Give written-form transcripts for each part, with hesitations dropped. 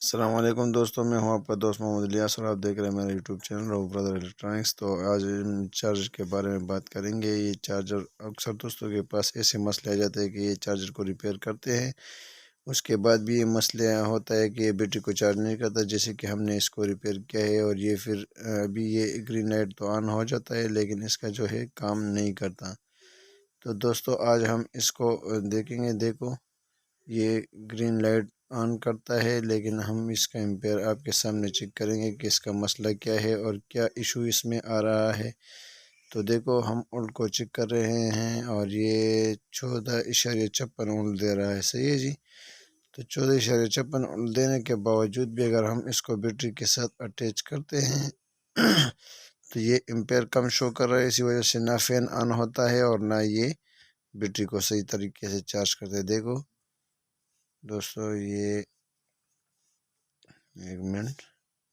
अस्सलाम वालेकुम दोस्तों, मैं हूं आपका दोस्त मोहम्मद इलियास और आप देख रहे हैं मेरा YouTube channel Rauf brother electronics. तो आज हम चार्जर के बारे में बात करेंगे। ये चार्जर अक्सर दोस्तों के पास ऐसे मसले आ जाते हैं कि ये चार्जर को रिपेयर करते हैं, उसके बाद भी ये मसले होता है कि ये बैटरी को चार्ज नहीं करता। जैसे कि हमने इसको रिपेयर किया है और ये फिर अभी ये ग्रीन लाइट तो ऑन हो जाता है लेकिन इसका जो है काम नहीं करता। तो दोस्तों आज हम इसको देखेंगे। देखो, ये ग्रीन लाइट ऑन करता है लेकिन हम इसका एम्पेयर आपके सामने चेक करेंगे कि इसका मसला क्या है और क्या इशू इसमें आ रहा है। तो देखो, हम उल्ट को चेक कर रहे हैं और ये 14.56 उल्ट दे रहा है। सही है जी। तो 14.56 उल्ट देने के बावजूद भी अगर हम इसको बैटरी के साथ अटैच करते हैं तो ये एम्पेयर कम शो कर रहा है। इसी वजह से ना फैन ऑन होता है और ना ये बैटरी को सही तरीके से चार्ज करते हैं। देखो दोस्तों, ये एक मिनट,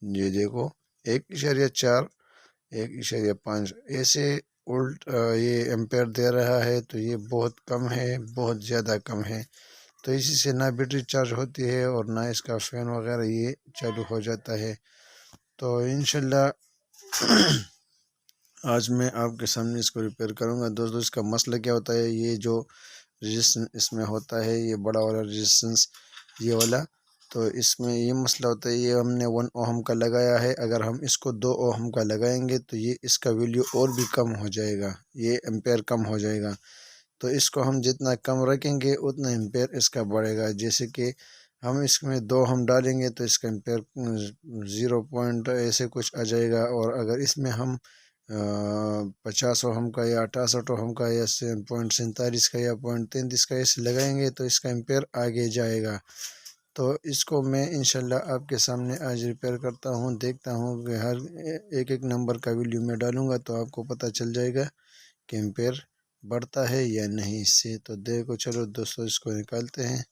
ये देखो 1.4 1.5 ऐसे उल्ट ये एम्पेयर दे रहा है। तो ये बहुत कम है, बहुत ज़्यादा कम है। तो इसी से ना बैटरी चार्ज होती है और ना इसका फ़ैन वगैरह ये चालू हो जाता है। तो इंशाल्लाह आज मैं आपके सामने इसको रिपेयर करूंगा। दोस्तों इसका मसला क्या होता है, ये जो रजिस्टेंस इसमें होता है, ये बड़ा वाला रजिस्टेंस, ये वाला, तो इसमें ये मसला होता है। ये हमने 1 ओहम का लगाया है, अगर हम इसको 2 ओहम का लगाएंगे तो ये इसका वैल्यू और भी कम हो जाएगा, ये एम्पेयर कम हो जाएगा। तो इसको हम जितना कम रखेंगे उतना एम्पेयर इसका बढ़ेगा। जैसे कि हम इसमें 2 हम डालेंगे तो इसका एम्पेयर 0 पॉइंट ऐसे कुछ आ जाएगा। और अगर इसमें हम 50 ओहम का या 68 ओहम का या 0.47 का या 0.33 का ऐसे लगाएंगे तो इसका एम्पेयर आगे जाएगा। तो इसको मैं इंशाल्लाह आपके सामने आज रिपेयर करता हूँ, देखता हूँ कि हर एक एक नंबर का वैल्यू मैं डालूँगा तो आपको पता चल जाएगा कि एम्पेयर बढ़ता है या नहीं इससे। तो देखो, चलो दोस्तों इसको निकालते हैं,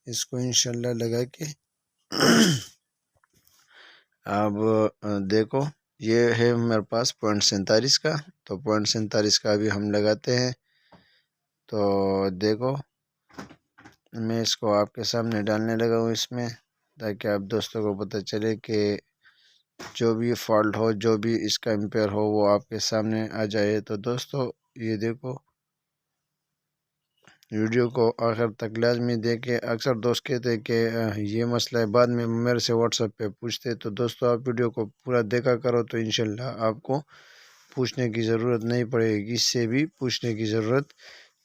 इसको इंशाल्लाह लगा के अब देखो, ये है मेरे पास 0.47 का। तो 0.47 का अभी हम लगाते हैं। तो देखो, मैं इसको आपके सामने डालने लगा हूँ इसमें, ताकि आप दोस्तों को पता चले कि जो भी फॉल्ट हो, जो भी इसका एम्पेयर हो, वो आपके सामने आ जाए। तो दोस्तों ये देखो, वीडियो को आखिर तक लाजमी देखें। अक्सर दोस्त कहते हैं कि ये मसला है, बाद में मेरे से व्हाट्सएप पे पूछते। तो दोस्तों आप वीडियो को पूरा देखा करो तो इंशाल्लाह आपको पूछने की ज़रूरत नहीं पड़ेगी, इससे भी पूछने की ज़रूरत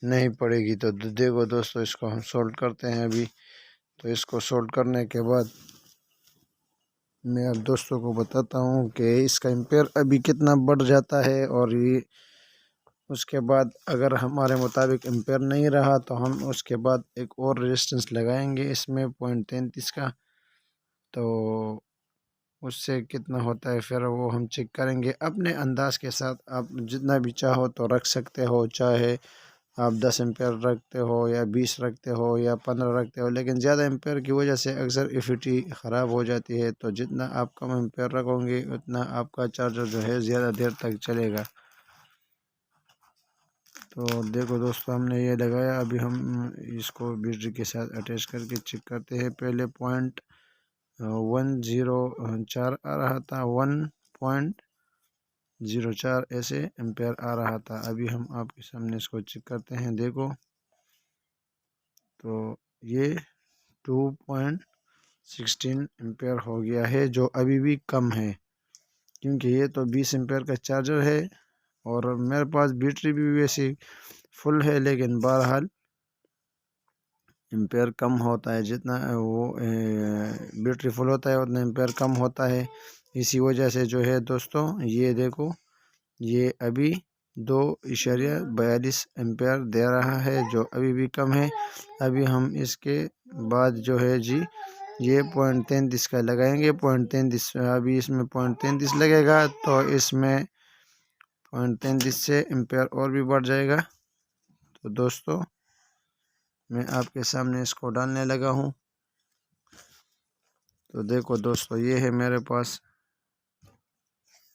नहीं पड़ेगी। तो देखो दोस्तों, इसको हम सोल्व करते हैं अभी। तो इसको सोल्व करने के बाद मैं आप दोस्तों को बताता हूँ कि इसका एम्पेयर अभी कितना बढ़ जाता है। और ये उसके बाद अगर हमारे मुताबिक एम्पेयर नहीं रहा तो हम उसके बाद एक और रेजिस्टेंस लगाएंगे इसमें 0.33 का। तो उससे कितना होता है फिर वो हम चेक करेंगे अपने अंदाज के साथ। आप जितना भी चाहो तो रख सकते हो, चाहे आप 10 एम्पेयर रखते हो या 20 रखते हो या 15 रखते हो, लेकिन ज़्यादा एम्पेयर की वजह से अक्सर इफिटी ख़राब हो जाती है। तो जितना आप कम एम्पेयर रखोगे उतना आपका चार्जर जो है ज़्यादा देर तक चलेगा। तो देखो दोस्तों, हमने ये लगाया, अभी हम इसको बैटरी के साथ अटैच करके चेक करते हैं। पहले 0.104 आ रहा था, 1.04 ऐसे एम्पेयर आ रहा था। अभी हम आपके सामने इसको चेक करते हैं। देखो, तो ये 2.16 एम्पेयर हो गया है, जो अभी भी कम है क्योंकि ये तो 20 एम्पेयर का चार्जर है और मेरे पास बैटरी भी वैसे फुल है, लेकिन बहरहाल एम्पेयर कम होता है। जितना वो बैटरी फुल होता है उतना एम्पेयर कम होता है। इसी वजह से जो है दोस्तों, ये देखो, ये अभी 2.42 एम्पेयर दे रहा है, जो अभी भी कम है। अभी हम इसके बाद जो है जी, ये 0.33 का लगाएंगे। 0.33 अभी इसमें 0.33 लगेगा तो इसमें 0.33 से एम्पेयर और भी बढ़ जाएगा। तो दोस्तों मैं आपके सामने इसको डालने लगा हूँ। तो देखो दोस्तों, ये है मेरे पास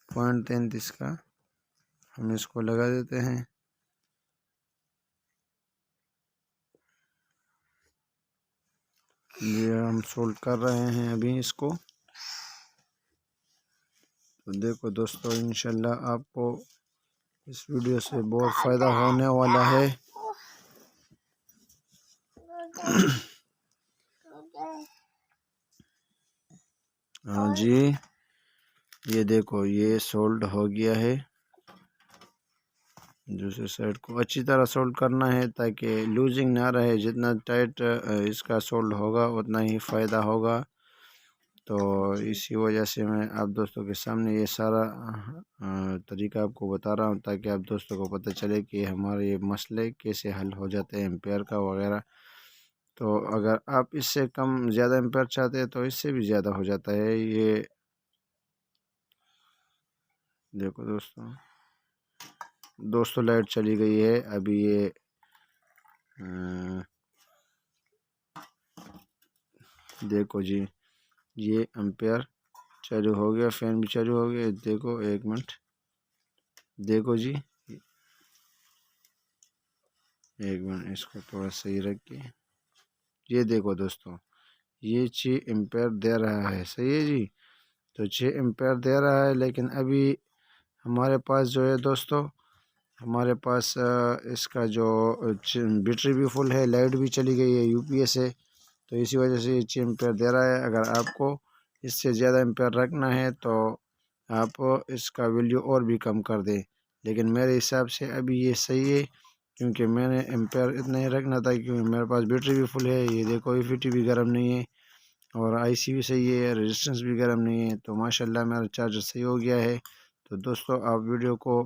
0.33 का, हम इसको लगा देते हैं। ये हम सोल्ड कर रहे हैं अभी इसको। तो देखो दोस्तों, इंशाल्लाह आपको इस वीडियो से बहुत फ़ायदा होने वाला है। हाँ जी, ये देखो ये सोल्ड हो गया है। दूसरी साइड को अच्छी तरह सोल्ड करना है ताकि लूजिंग ना रहे। जितना टाइट इसका सोल्ड होगा उतना ही फ़ायदा होगा। तो इसी वजह से मैं आप दोस्तों के सामने ये सारा तरीका आपको बता रहा हूँ ताकि आप दोस्तों को पता चले कि हमारे ये मसले कैसे हल हो जाते हैं एम्पेयर का वगैरह। तो अगर आप इससे कम ज़्यादा एम्पेयर चाहते हैं तो इससे भी ज़्यादा हो जाता है। ये देखो दोस्तों लाइट चली गई है अभी। ये देखो जी, ये एम्पेयर चालू हो गया, फैन भी चालू हो गया। देखो एक मिनट, देखो जी, एक मिनट इसको थोड़ा सही रखिए। ये देखो दोस्तों, ये 6 एम्पेयर दे रहा है, सही है जी। तो 6 एम्पेयर दे रहा है, लेकिन अभी हमारे पास जो है दोस्तों, हमारे पास इसका जो बैटरी भी फुल है, लाइट भी चली गई है यूपीएस से। तो इसी वजह से ये 6 एम्पेयर दे रहा है। अगर आपको इससे ज़्यादा एम्पेयर रखना है तो आप इसका वैल्यू और भी कम कर दें, लेकिन मेरे हिसाब से अभी ये सही है क्योंकि मैंने एम्पेयर इतना ही रखना था क्योंकि मेरे पास बैटरी भी फुल है। ये देखो ईफीटी भी गर्म नहीं है और आईसी भी सही है, रेजिस्टेंस भी गर्म नहीं है। तो माशाल्लाह मेरा चार्जर सही हो गया है। तो दोस्तों आप वीडियो को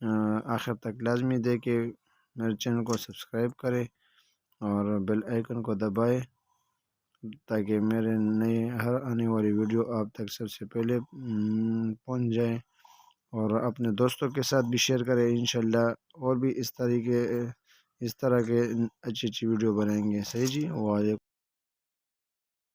आखिर तक लाजमी देखें, मेरे चैनल को सब्सक्राइब करें और बेल आइकन को दबाएं ताकि मेरे नए हर आने वाली वीडियो आप तक सबसे पहले पहुंच जाए। और अपने दोस्तों के साथ भी शेयर करें। इंशाल्लाह और भी इस तरह के अच्छी अच्छी वीडियो बनाएंगे। सही जी, वालेकुम।